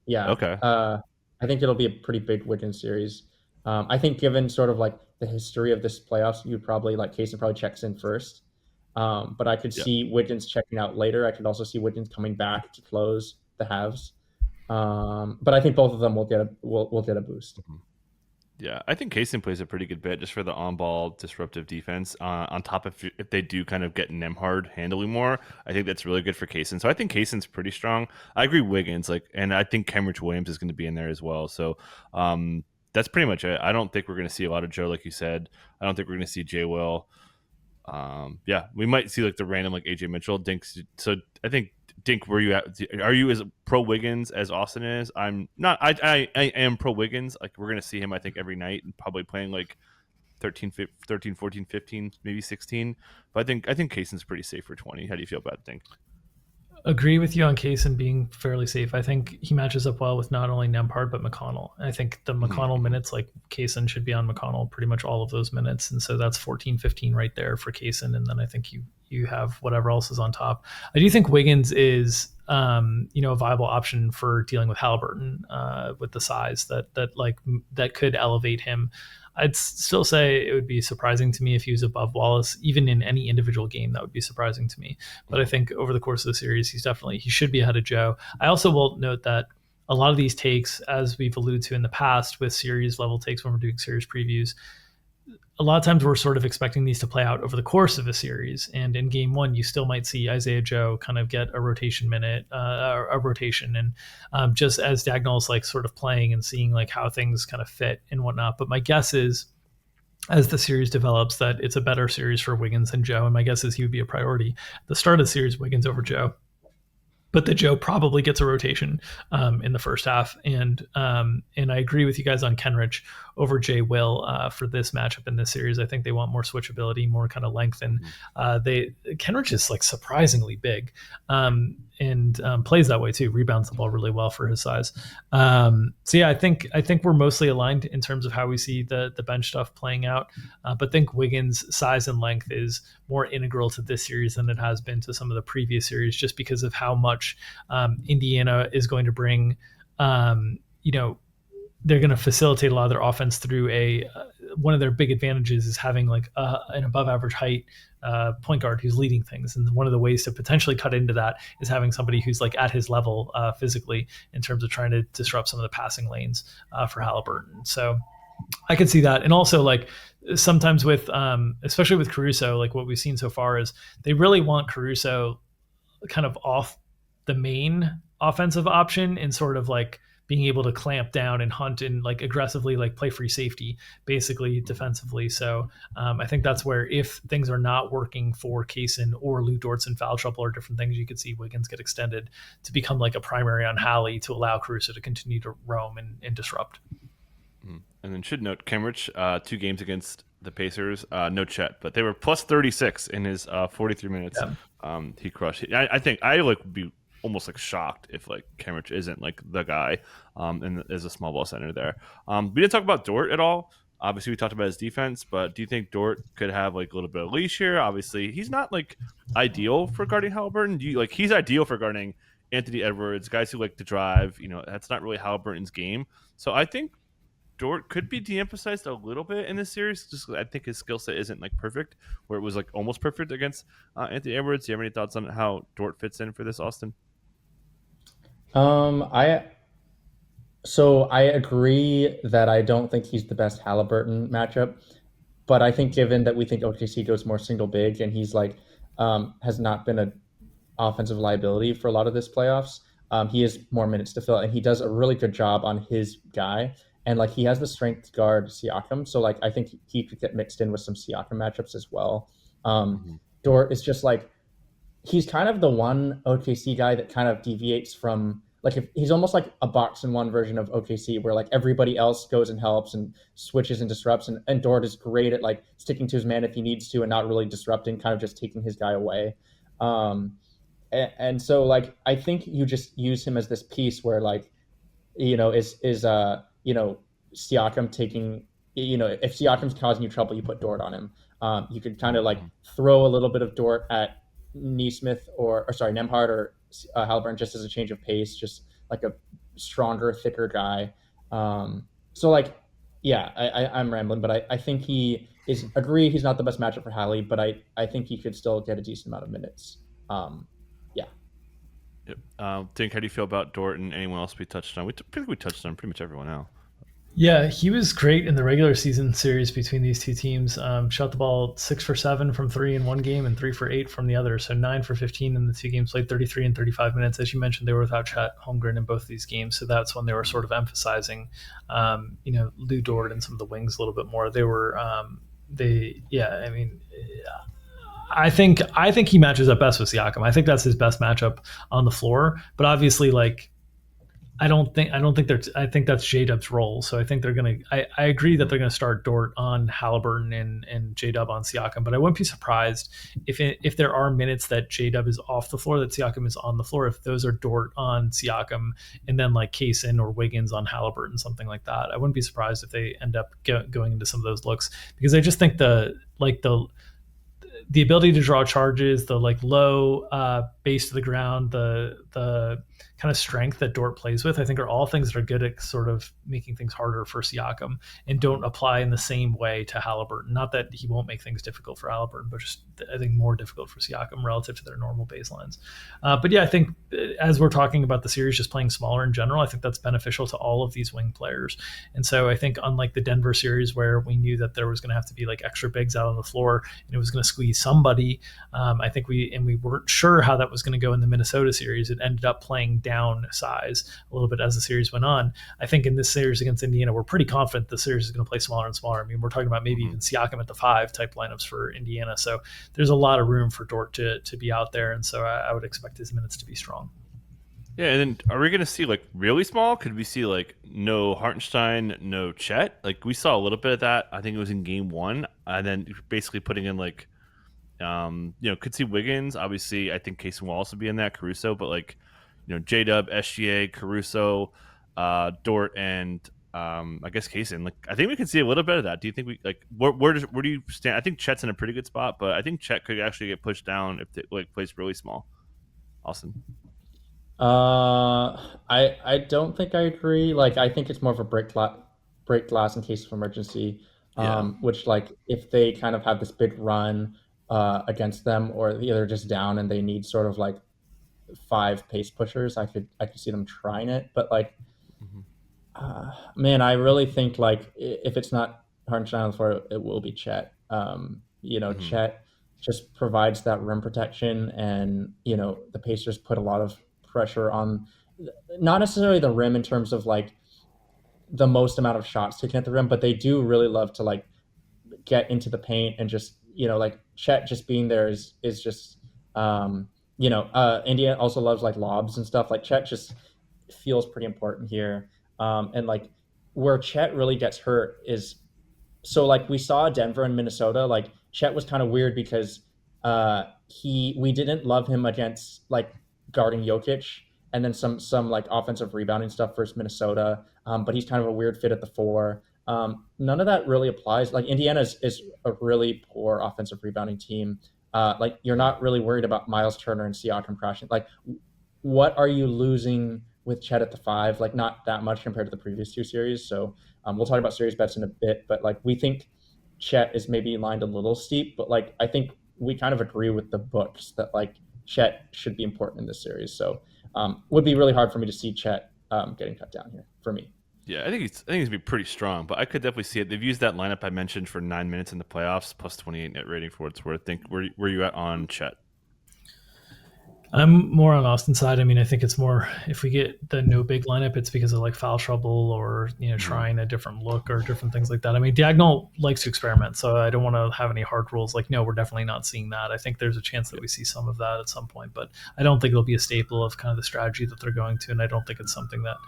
Yeah, Okay. I think it'll be a pretty big Wiggins series. I think given sort of like the history of this playoffs, you'd probably like Kaysen probably checks in first. But I could Yeah. see Wiggins checking out later. I could also see Wiggins coming back to close the halves. But I think both of them will get a boost. Mhm. Yeah, I think Kaysen plays a pretty good bit just for the on-ball disruptive defense. On top of if they do kind of get Nemhard handling more, I think that's really good for Kaysen. So I think Kaysen's pretty strong. I agree Wiggins, and I think Kenrich Williams is going to be in there as well. So that's pretty much it. I don't think we're going to see a lot of Joe, like you said. I don't think we're going to see J. Will. Yeah, we might see like the random like AJ Mitchell, Dink. So I think Dink, where you at? Are you as pro Wiggins as Austin is? I'm not. I am pro Wiggins. Like we're gonna see him, I think, every night and probably playing like 13, 14, 15, maybe 16. But I think Kaysen's pretty safe for 20. How do you feel about Dink? Agree with you on Kaysen being fairly safe. I think he matches up well with not only Nembhard but McConnell. I think the McConnell minutes, like Kaysen should be on McConnell pretty much all of those minutes, and so that's 14, 15 right there for Kaysen, and then I think you have whatever else is on top. I do think Wiggins is a viable option for dealing with Halliburton with the size that could elevate him. I'd still say it would be surprising to me if he was above Wallace, even in any individual game. That would be surprising to me. But I think over the course of the series, he should be ahead of Joe. I also will note that a lot of these takes, as we've alluded to in the past with series level takes when we're doing series previews, a lot of times we're sort of expecting these to play out over the course of a series. And in game one, you still might see Isaiah Joe kind of get a rotation minute, a rotation. And just as Dagnall's like sort of playing and seeing like how things kind of fit and whatnot. But my guess is as the series develops that it's a better series for Wiggins than Joe. And my guess is he would be a priority. At the start of the series, Wiggins over Joe. But the Joe probably gets a rotation in the first half, and I agree with you guys on Kenrich over Jay Will for this matchup in this series. I think they want more switchability, more kind of length, and Kenrich is like surprisingly big, and plays that way too. Rebounds the ball really well for his size. So yeah, I think we're mostly aligned in terms of how we see the bench stuff playing out. But think Wiggins' size and length is more integral to this series than it has been to some of the previous series, just because of how much Indiana is going to bring. They're going to facilitate a lot of their offense through one of their big advantages is having like an above average height point guard who's leading things. And one of the ways to potentially cut into that is having somebody who's like at his level physically in terms of trying to disrupt some of the passing lanes for Halliburton. So I could see that. And also like sometimes with, especially with Caruso, like what we've seen so far is they really want Caruso kind of off the main offensive option and sort of like being able to clamp down and hunt and like aggressively like play free safety basically defensively. So I think that's where if things are not working for Kaysen or Lou Dort's in foul trouble or different things, you could see Wiggins get extended to become like a primary on Hallie to allow Caruso to continue to roam and disrupt. And then should note Kenrich, 2 games against the Pacers, no Chet, but they were plus 36 in his 43 minutes. Yeah. He crushed. I think I like would be almost like shocked if like Kenrich isn't like the guy and is a small ball center there. We didn't talk about Dort at all. Obviously, we talked about his defense, but do you think Dort could have like a little bit of leash here? Obviously, he's not like ideal for guarding Halliburton. He's ideal for guarding Anthony Edwards, guys who like to drive. That's not really Halliburton's game. So I think Dort could be de-emphasized a little bit in this series. Just I think his skill set isn't like perfect, where it was like almost perfect against Anthony Edwards. Do you have any thoughts on how Dort fits in for this, Austin? I agree that I don't think he's the best Halliburton matchup, but I think given that we think OKC goes more single big and he's like has not been an offensive liability for a lot of this playoffs, he has more minutes to fill, and he does a really good job on his guy. And like he has the strength to guard Siakam, so like I think he could get mixed in with some Siakam matchups as well. Um, Mhm. Dort is just like he's kind of the one OKC guy that kind of deviates from like if he's almost like a box in one version of OKC where like everybody else goes and helps and switches and disrupts and Dort is great at like sticking to his man if he needs to and not really disrupting, kind of just taking his guy away. Um, and so like I think you just use him as this piece where like Siakam taking if Siakam's causing you trouble, you put Dort on him. You could kind of like Mhm. throw a little bit of Dort at Neesmith or sorry Nemhard or Halliburton just as a change of pace, just like a stronger, thicker guy. So like yeah, I'm rambling, but I think he is agree he's not the best matchup for Hallie, but I think he could still get a decent amount of minutes. Um, yeah. Yep. Dink, how do you feel about Dort and anyone else we touched on? I think we touched on pretty much everyone now. Yeah, he was great in the regular season series between these two teams. Shot the ball 6 for 7 from three in one game and 3 for 8 from the other. So 9 for 15 in the two games. Played 33 and 35 minutes. As you mentioned, they were without Chet Holmgren in both these games. So that's when they were sort of emphasizing, Lou Dort and some of the wings a little bit more. They were, I mean, I think he matches up best with Siakam. I think that's his best matchup on the floor. But obviously, like I don't think I think that's J Dub's role. So I think they're gonna. I agree that they're gonna start Dort on Halliburton and J Dub on Siakam, but I wouldn't be surprised if there are minutes that J Dub is off the floor, that Siakam is on the floor. If those are Dort on Siakam and then like Kaysen or Wiggins on Halliburton, something like that. I wouldn't be surprised if they end up going into some of those looks, because I just think the ability to draw charges, the like low base to the ground, the kind of strength that Dort plays with, I think are all things that are good at sort of making things harder for Siakam and don't apply in the same way to Halliburton. Not that he won't make things difficult for Halliburton, but just I think more difficult for Siakam relative to their normal baselines. But yeah, I think as we're talking about the series just playing smaller in general, I think that's beneficial to all of these wing players. And so I think unlike the Denver series where we knew that there was going to have to be like extra bigs out on the floor and it was going to squeeze somebody, I think we weren't sure how that was going to go in the Minnesota series. It ended up playing down size a little bit as the series went on. I think in this series against Indiana, we're pretty confident the series is going to play smaller and smaller. I mean, we're talking about maybe even Siakam at the 5 type lineups for Indiana. So there's a lot of room for Dort to be out there. And so I would expect his minutes to be strong. Yeah, and then are we going to see like really small? Could we see like no Hartenstein, no Chet? Like we saw a little bit of that. I think it was in game 1, and then basically putting in like, could see Wiggins. Obviously, I think Casey will also be in that, Caruso, but like, J Dub, SGA, Caruso, Dort, and I guess Kaysen. Like I think we can see a little bit of that. Do you think we like where do you stand? I think Chet's in a pretty good spot, but I think Chet could actually get pushed down if it like plays really small. Austin. I don't think I agree. Like, I think it's more of a break glass in case of emergency. Yeah. Which like if they kind of have this big run against them, or they're just down and they need sort of like 5 pace pushers, I could see them trying it. But like, Hmm. man, I really think like if it's not Hartenstein on the floor, it will be Chet. Hmm. Chet just provides that rim protection, and the Pacers put a lot of pressure on, not necessarily the rim in terms of like the most amount of shots taken at the rim, but they do really love to like get into the paint and just like Chet just being there is just India also loves like lobs and stuff. Like Chet just feels pretty important here. And like where Chet really gets hurt is, so like we saw Denver and Minnesota, like Chet was kind of weird because he we didn't love him against like guarding Jokic, and then some like offensive rebounding stuff versus Minnesota. But he's kind of a weird fit at the 4. None of that really applies. Like Indiana is a really poor offensive rebounding team. Like you're not really worried about Miles Turner and Siakam crashing. Like what are you losing with Chet at the 5? Like not that much compared to the previous 2 series. So we'll talk about series bets in a bit, but like we think Chet is maybe lined a little steep, but like I think we kind of agree with the books that like Chet should be important in this series. So would be really hard for me to see Chet getting cut down here for me. Yeah, I think he's gonna be pretty strong, but I could definitely see it. They've used that lineup I mentioned for 9 minutes in the playoffs, plus 28 net rating for what it's worth. Think where you at on Chet? I'm more on Austin's side. I mean, I think it's more if we get the no big lineup, it's because of like foul trouble or Mhm. trying a different look or different things like that. I mean, Diagonal likes to experiment, so I don't want to have any hard rules. Like, no, we're definitely not seeing that. I think there's a chance that Yeah. we see some of that at some point, but I don't think it'll be a staple of kind of the strategy that they're going to, and I don't think it's something that.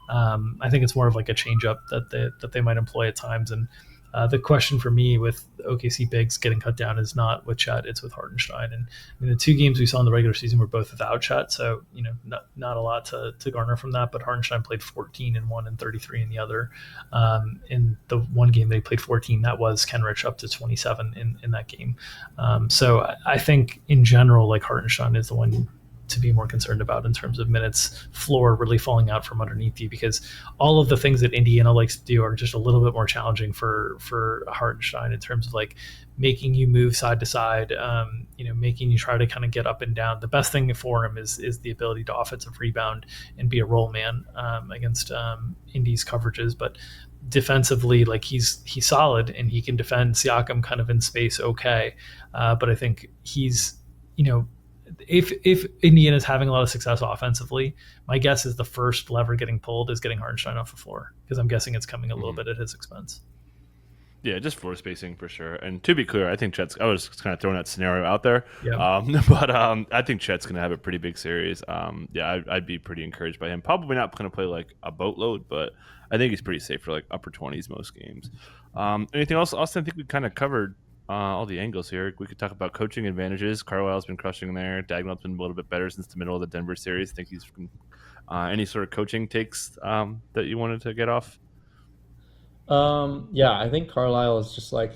I think it's more of like a change up that they might employ at times, and the question for me with OKC bigs getting cut down is not with Chet, it's with Hartenstein. And I mean, the two games we saw in the regular season were both without Chet, so not a lot to garner from that. But Hartenstein played 14 in one and 33 in the other. In the one game they played 14, that was Kenrich up to 27 in that game. So I think in general, like Hartenstein is the one to be more concerned about in terms of minutes floor really falling out from underneath you, because all of the things that Indiana likes to do are just a little bit more challenging for Hartenstein in terms of like making you move side to side, making you try to kind of get up and down. The best thing for him is the ability to offensive rebound and be a roll man against Indy's coverages, but defensively, like he's solid and he can defend Siakam kind of in space okay, but I think he's if Indiana's having a lot of success offensively, my guess is the first lever getting pulled is getting Hartenstein off the floor, because I'm guessing it's coming a little Mhm. bit at his expense. Yeah, just floor spacing for sure. And to be clear, I think Chet's. I was kind of throwing that scenario out there, Yeah. but I think Chet's going to have a pretty big series. Yeah, I'd be pretty encouraged by him. Probably not going to play like a boatload, but I think he's pretty safe for like upper 20s most games. Anything else, Austin? I think we kind of covered all the angles here. We could talk about coaching advantages. Carlisle's been crushing there. Dagnall's been a little bit better since the middle of the Denver series. I think he's any sort of coaching takes that you wanted to get off. Yeah, I think Carlisle is just like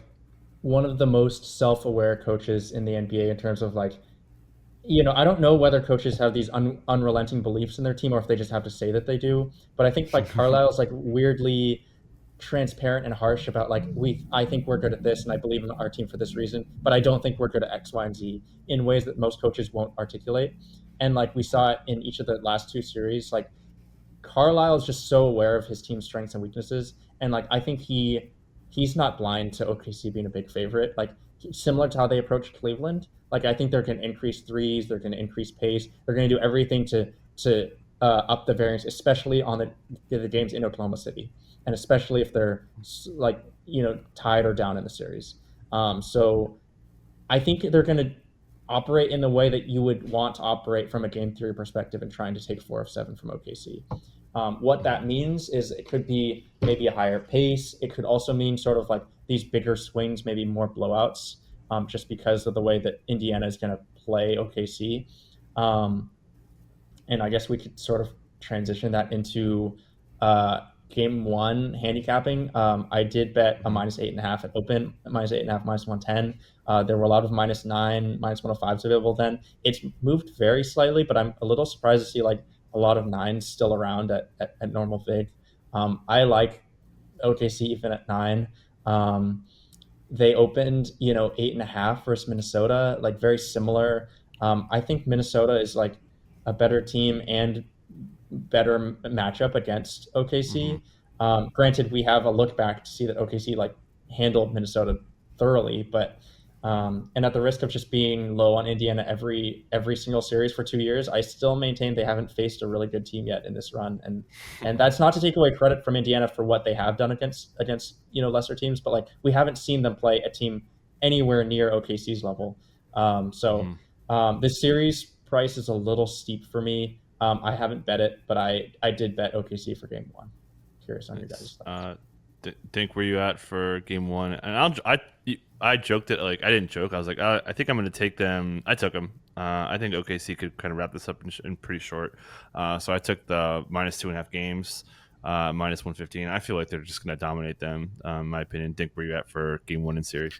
one of the most self-aware coaches in the NBA in terms of like, I don't know whether coaches have these unrelenting beliefs in their team or if they just have to say that they do. But I think like Carlisle is like weirdly transparent and harsh about like I think we're good at this and I believe in our team for this reason, but I don't think we're good at X, Y, and Z in ways that most coaches won't articulate. And like we saw it in each of the last two series, like Carlisle is just so aware of his team's strengths and weaknesses, and like I think he's not blind to OKC being a big favorite. Like similar to how they approached Cleveland, like I think they're going to increase threes, they're going to increase pace, they're going to do everything to up the variance, especially on the games in Oklahoma City, and especially if they're like tied or down in the series. So I think they're going to operate in the way that you would want to operate from a game theory perspective and trying to take 4 of 7 from OKC. What that Mhm. means is it could be maybe a higher pace. It could also mean sort of like these bigger swings, maybe more blowouts, just because of the way that Indiana is going to play OKC. Um, and I guess we could sort of transition that into game one handicapping. I did bet a Mhm. -8.5 at open, -8.5, -110. There were a lot of -9, -105s available then. It's moved very slightly, but I'm a little surprised to see like a lot of nines still around at normal vig. I like OKC even at 9. Um, they opened, 8.5 versus Minnesota, like very similar. I think Minnesota is like a better team and better matchup against Mhm. OKC. Granted, we have a look back to see that OKC like handled Minnesota thoroughly, but and at the risk of just being low on Indiana every single series for 2 years, I still maintain they haven't faced a really good team yet in this run, and that's not to take away credit from Indiana for what they have done against lesser teams, but like we haven't seen them play a team anywhere near OKC's level. So Mhm. this series price is a little steep for me. I haven't bet it, but I did bet OKC for game one. Curious on your Nice. guys' thoughts. Think where you at for game one? And I joked it like I didn't joke. I was like, I think I'm going to take them. I took them. I think OKC could kind of wrap this up in pretty short. So I took the -2.5 games, -115. I feel like they're just going to dominate them. In my opinion. Think where you at for game one in series?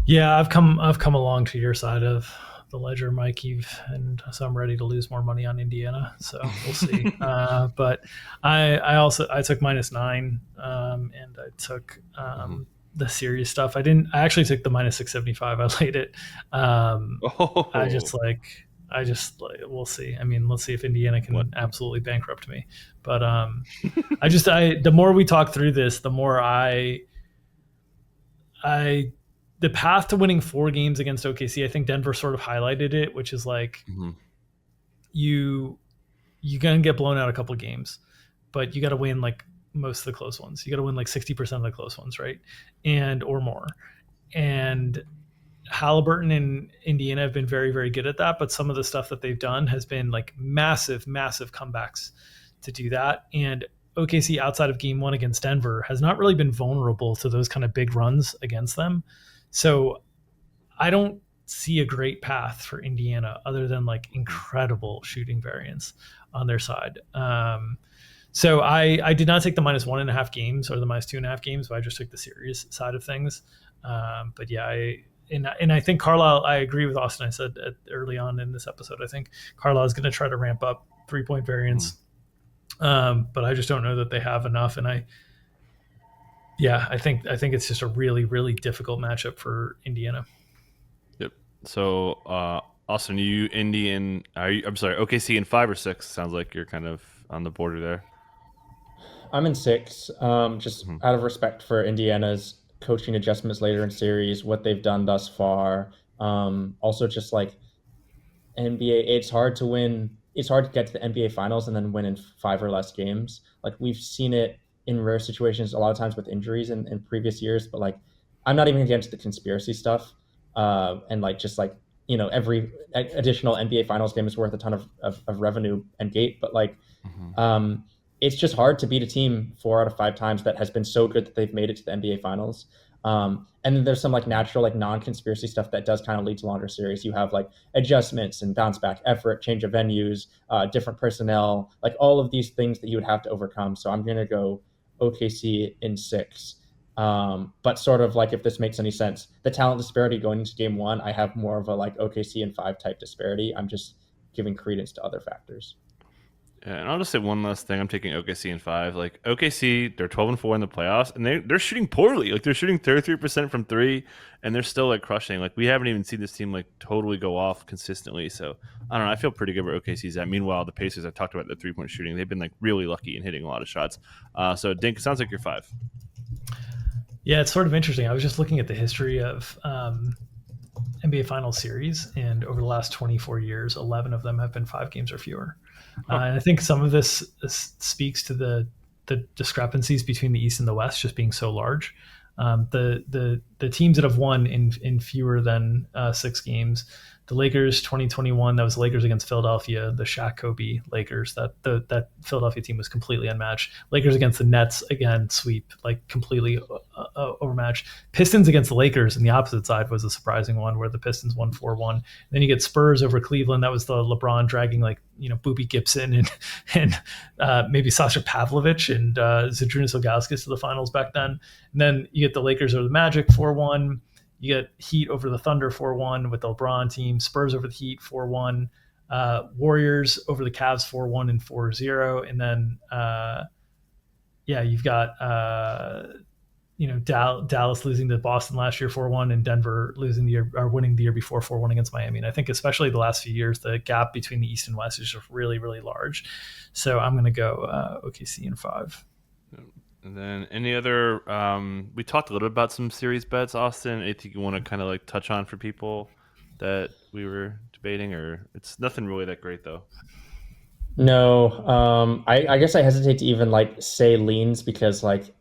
Yeah, I've come along to your side of the ledger, Mike. And so I'm ready to lose more money on Indiana. So we'll see. But I took -9, and I took Mhm. the serious stuff. I actually took the -675. I laid it. I just Oh, like I just like we'll see. I mean, let's see if Indiana what? can absolutely bankrupt me. But the more we talk through this, the more I the path to winning 4 games against OKC, I think Denver sort of highlighted it, which is like Mhm. you gonna get blown out a couple of games, but you got to win like most of the close ones. You got to win like 60% of the close ones, right? And or more. And Halliburton and Indiana have been very, very good at that. But some of the stuff that they've done has been like massive, massive comebacks to do that. And OKC outside of game one against Denver has not really been vulnerable to those kind of big runs against them. So I don't see a great path for Indiana other than like incredible shooting variance on their side. So I did not take the -1.5 games or the -2.5 games, but I just took the series side of things. But yeah, and I think Carlisle, I agree with Austin. I said early on in this episode, I think Carlisle is going to try to ramp up 3-point variance. But I just don't know that they have enough. And I think it's just a really, really difficult matchup for Indiana. Yep. So, Austin, you Indian? I'm sorry, OKC in 5 or 6? Sounds like you're kind of on the border there. I'm in 6, just out of respect for Indiana's coaching adjustments later in series, what they've done thus far. Also, just like NBA, it's hard to win. It's hard to get to the NBA finals and then win in 5 or less games. Like we've seen it in rare situations, a lot of times with injuries in previous years. But like, I'm not even against the conspiracy stuff, and like just like every additional NBA finals game is worth a ton of revenue and gate. But like, it's just hard to beat a team 4 out of 5 times that has been so good that they've made it to the NBA finals. And then there's some like natural, like non-conspiracy stuff that does kind of lead to longer series. You have like adjustments and bounce back effort, change of venues, different personnel, like all of these things that you would have to overcome. So I'm going to go OKC in 6. But sort of like, if this makes any sense, the talent disparity going into game 1, I have more of a like OKC in 5 type disparity. I'm just giving credence to other factors. Yeah, and I'll just say one last thing. I'm taking OKC in 5. Like OKC, they're 12-4 in the playoffs, and they're shooting poorly. Like they're shooting 33% from 3, and they're still like crushing. Like we haven't even seen this team like totally go off consistently. So I don't know. I feel pretty good where OKC's at. Meanwhile, the Pacers, I've talked about the 3-point shooting. They've been like really lucky in hitting a lot of shots. So Dink, it sounds like you're 5. Yeah, it's sort of interesting. I was just looking at the history of NBA Finals series, and over the last 24 years, 11 of them have been 5 games or fewer. And I think some of this speaks to the discrepancies between the East and the West just being so large. The teams that have won in fewer than 6 games, the Lakers 2021, that was the Lakers against Philadelphia, the Shaq Kobe Lakers. That Philadelphia team was completely unmatched. Lakers against the Nets, again, sweep, like completely overmatched. Pistons against the Lakers, and the opposite side was a surprising one where the Pistons won 4-1. Then you get Spurs over Cleveland. That was the LeBron dragging like Boobie Gibson and maybe Sasha Pavlovich and Zydrunas Ilgauskas to the finals back then. And then you get the Lakers over the Magic 4-1. You get Heat over the Thunder 4-1 with the LeBron team. Spurs over the Heat 4-1. Warriors over the Cavs 4-1 and 4-0. And then you've got Dallas losing to Boston last year 4-1, and Denver winning the year before 4-1 against Miami. And I think especially the last few years, the gap between the East and West is just really, really large. So I'm going to go OKC in 5. And then any other? We talked a little bit about some series bets, Austin. Anything you want to kind of like touch on for people that we were debating, or it's nothing really that great though? No, I guess I hesitate to even like say leans because like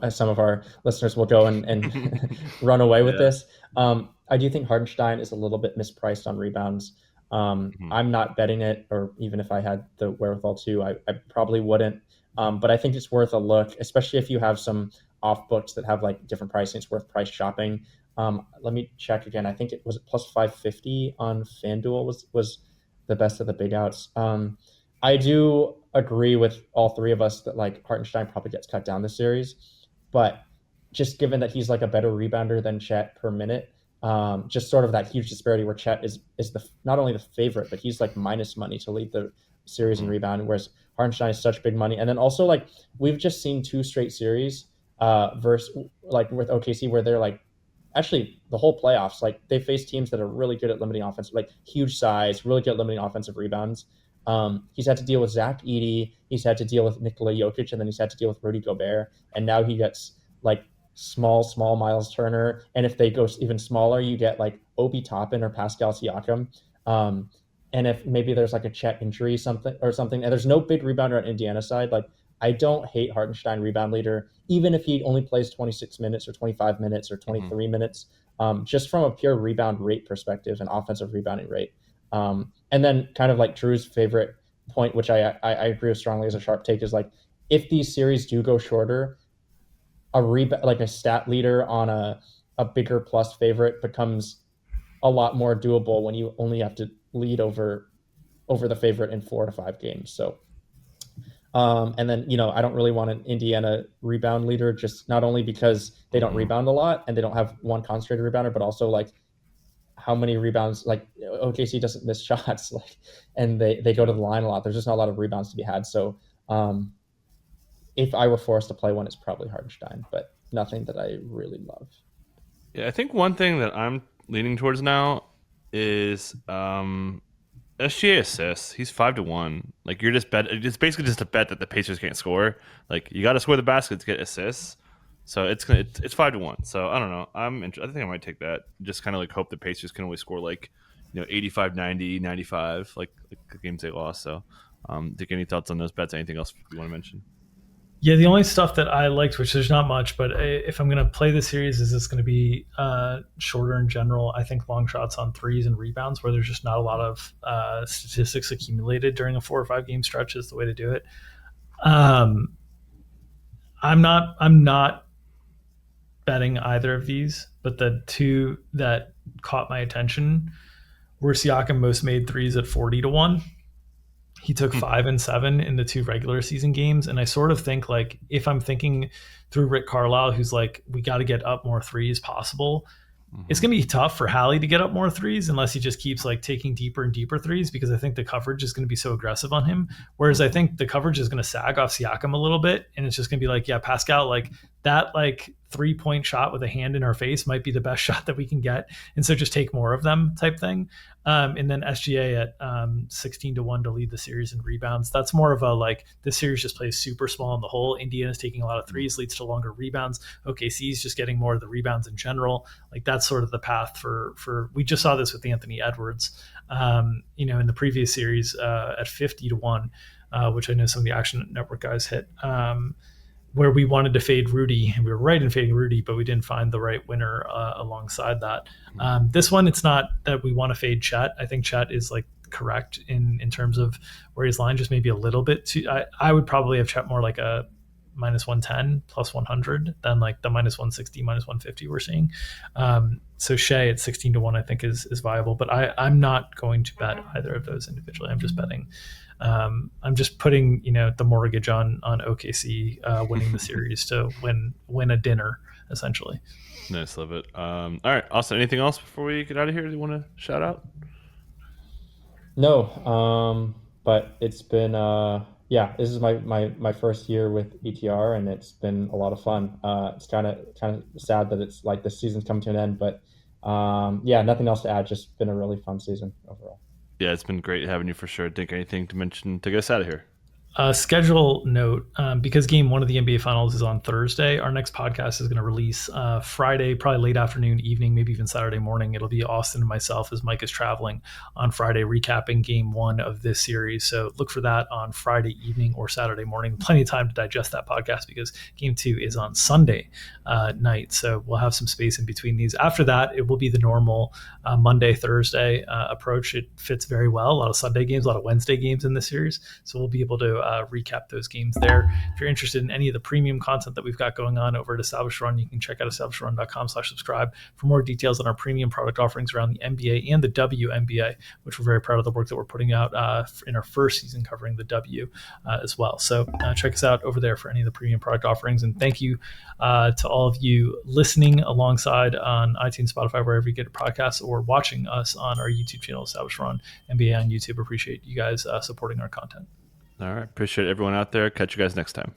some of our listeners will go and run away with this. I do think Hardenstein is a little bit mispriced on rebounds. I'm not betting it, or even if I had the wherewithal to, I probably wouldn't. But I think it's worth a look, especially if you have some off books that have like different pricing. It's worth price shopping. Let me check again. I think it was plus 550 on FanDuel was the best of the big outs. I do agree with all 3 of us that like Hartenstein probably gets cut down this series, but just given that he's like a better rebounder than Chet per minute, just sort of that huge disparity where Chet is the not only the favorite, but he's like minus money to lead the series in rebound, whereas Hartenstein is such big money. And then also like we've just seen 2 straight series versus like with OKC where they're like actually the whole playoffs, like they face teams that are really good at limiting offense, like huge size, really good at limiting offensive rebounds. He's had to deal with Zach Edey, he's had to deal with Nikola Jokic, and then he's had to deal with Rudy Gobert, and now he gets like small Miles Turner, and if they go even smaller, you get like Obi Toppin or Pascal Siakam. and if maybe there's like a Chet injury something, and there's no big rebounder on Indiana side, like I don't hate Hartenstein rebound leader, even if he only plays 26 minutes or 25 minutes or 23 minutes, just from a pure rebound rate perspective and offensive rebounding rate. And then kind of like Drew's favorite point, which I agree with strongly as a sharp take, is like if these series do go shorter, like a stat leader on a bigger plus favorite becomes a lot more doable when you only have to lead over the favorite in 4 to 5 games. So and then, I don't really want an Indiana rebound leader, just not only because they don't rebound a lot and they don't have one concentrated rebounder, but also like how many rebounds, like OKC doesn't miss shots, like, and they go to the line a lot. There's just not a lot of rebounds to be had. So if I were forced to play one, it's probably Hartenstein, but nothing that I really love. Yeah, I think one thing that I'm leaning towards now is SGA assists. He's 5-1. Like you're just bet. It's basically just a bet that the Pacers can't score. Like you got to score the basket to get assists. So it's 5-1. So I don't know. I think I might take that. Just kind of like hope the Pacers can only score like 85, 90, 95, like the games they lost. So Dick, any thoughts on those bets? Anything else you want to mention? Yeah, the only stuff that I liked, which there's not much, but if I'm going to play the series, is this going to be shorter in general? I think long shots on threes and rebounds, where there's just not a lot of statistics accumulated during a 4 or 5 game stretch, is the way to do it. I'm not betting either of these, but the two that caught my attention were Siakam most made threes at 40-1. He took 5 and 7 in the 2 regular season games. And I sort of think like, if I'm thinking through Rick Carlisle, who's like, we got to get up more threes possible. It's going to be tough for Hallie to get up more threes unless he just keeps like taking deeper and deeper threes, because I think the coverage is going to be so aggressive on him. Whereas I think the coverage is going to sag off Siakam a little bit. And it's just going to be like, yeah, Pascal, like that, like 3-point shot with a hand in our face might be the best shot that we can get. And so just take more of them type thing. And then SGA at 16-1 to lead the series in rebounds. That's more of a like, this series just plays super small in the hole. Indiana's taking a lot of threes, leads to longer rebounds. OKC's just getting more of the rebounds in general. Like that's sort of the path for we just saw this with Anthony Edwards, in the previous series at 50-1, which I know some of the Action Network guys hit. Where we wanted to fade Rudy, and we were right in fading Rudy, but we didn't find the right winner alongside that. This one, it's not that we want to fade Chet. I think Chet is like correct in terms of where his line just maybe a little bit too. I would probably have Chet more like a -110, +100 than like the -160, -150 we're seeing. So Shea at 16-1, I think is viable, but I'm not going to bet either of those individually. I'm just betting. I'm just putting, the mortgage on OKC winning the series to win a dinner, essentially. Nice, love it. All right, Austin, anything else before we get out of here? Do you want to shout out? No, but it's been this is my first year with ETR, and it's been a lot of fun. It's kind of sad that it's like this season's coming to an end, but nothing else to add. Just been a really fun season overall. Yeah, it's been great having you for sure. Think anything to mention to get us out of here? Schedule note, because game 1 of the NBA Finals is on Thursday, our next podcast is going to release Friday, probably late afternoon, evening, maybe even Saturday morning. It'll be Austin and myself, as Mike is traveling, on Friday, recapping game 1 of this series. So look for that on Friday evening or Saturday morning. Plenty of time to digest that podcast because game 2 is on Sunday night. So we'll have some space in between these. After that, it will be the normal Monday, Thursday approach. It fits very well. A lot of Sunday games, a lot of Wednesday games in this series. So we'll be able to recap those games there. If you're interested in any of the premium content that we've got going on over at Established Run, you can check out establishedrun.com/subscribe for more details on our premium product offerings around the NBA and the WNBA, which we're very proud of the work that we're putting out in our first season covering the W as well. So check us out over there for any of the premium product offerings. And thank you to all of you listening alongside on iTunes, Spotify, wherever you get podcasts, or watching us on our YouTube channel, Established Run NBA on YouTube. Appreciate you guys supporting our content. All right. Appreciate everyone out there. Catch you guys next time.